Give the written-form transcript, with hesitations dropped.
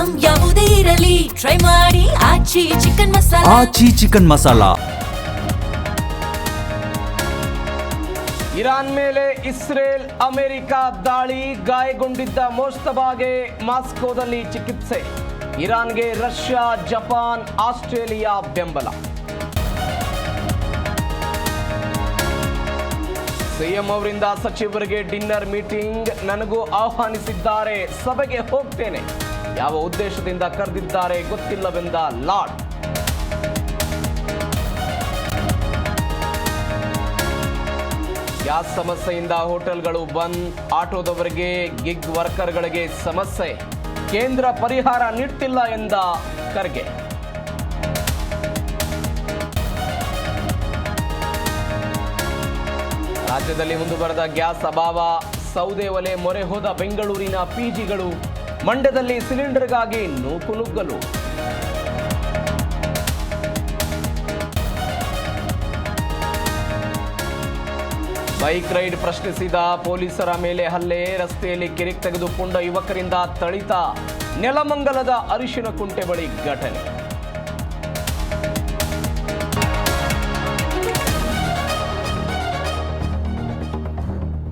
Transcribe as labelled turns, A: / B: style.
A: Item ಯಾವುದೇ ಇರಲಿ try ಮಾಡಿ ಆಚಿ ಚಿಕನ್ ಮಸಾಲಾ.
B: ಆಚಿ ಚಿಕನ್ ಮಸಾಲಾ.
C: ಇರಾನ್ ಮೇಲೆ ಇಸ್ರೇಲ್ ಅಮೆರಿಕ ದಾಳಿ, ಗಾಯಗೊಂಡಿದ್ದ ಮೋಸ್ತಬಾಗೆ ಮಾಸ್ಕೋದಲ್ಲಿ ಚಿಕಿತ್ಸೆ. ಇರಾನ್ಗೆ ರಷ್ಯಾ, ಜಪಾನ್, ಆಸ್ಟ್ರೇಲಿಯಾ ಬೆಂಬಲ. ಸಿಎಂ ಅವರಿಂದ ಸಚಿವರಿಗೆ ಡಿನ್ನರ್ ಮೀಟಿಂಗ್, ನನಗೂ ಆಹ್ವಾನಿಸಿದ್ದಾರೆ, ಸಭೆಗೆ ಹೋಗ್ತೇನೆ, ಯಾವ ಉದ್ದೇಶದಿಂದ ಕರೆದಿದ್ದಾರೆ ಗೊತ್ತಿಲ್ಲವೆಂದ ಲಾಡ್. ಗ್ಯಾಸ್ ಸಮಸ್ಯೆಯಿಂದ ಹೋಟೆಲ್ಗಳು ಬಂದ್, ಆಟೋದವರಿಗೆ, ಗಿಗ್ ವರ್ಕರ್ಗಳಿಗೆ ಸಮಸ್ಯೆ, ಕೇಂದ್ರ ಪರಿಹಾರ ನೀಡ್ತಿಲ್ಲ ಎಂದ ಖರ್ಗೆ. ರಾಜ್ಯದಲ್ಲಿ ಮುಂದುವರೆದ ಗ್ಯಾಸ್ ಅಭಾವ, ಸೌದೆ ಒಲೆ ಮೊರೆ ಹೋದ ಬೆಂಗಳೂರಿನ ಪಿಜಿಗಳು, ಮಂಡ್ಯದಲ್ಲಿ ಸಿಲಿಂಡರ್ಗಾಗಿ ನೂಕುನುಗ್ಗಲು. ಬೈಕ್ ರೈಡ್ ಪ್ರಶ್ನಿಸಿದ ಪೊಲೀಸರ ಮೇಲೆ ಹಲ್ಲೆ, ರಸ್ತೆಯಲ್ಲಿ ಕಿರಿಕ್ ತೆಗೆದುಕೊಂಡ ಯುವಕರಿಂದ ಥಳಿತ, ನೆಲಮಂಗಲದ ಅರಿಶಿನ ಕುಂಟೆ ಬಳಿ ಘಟನೆ.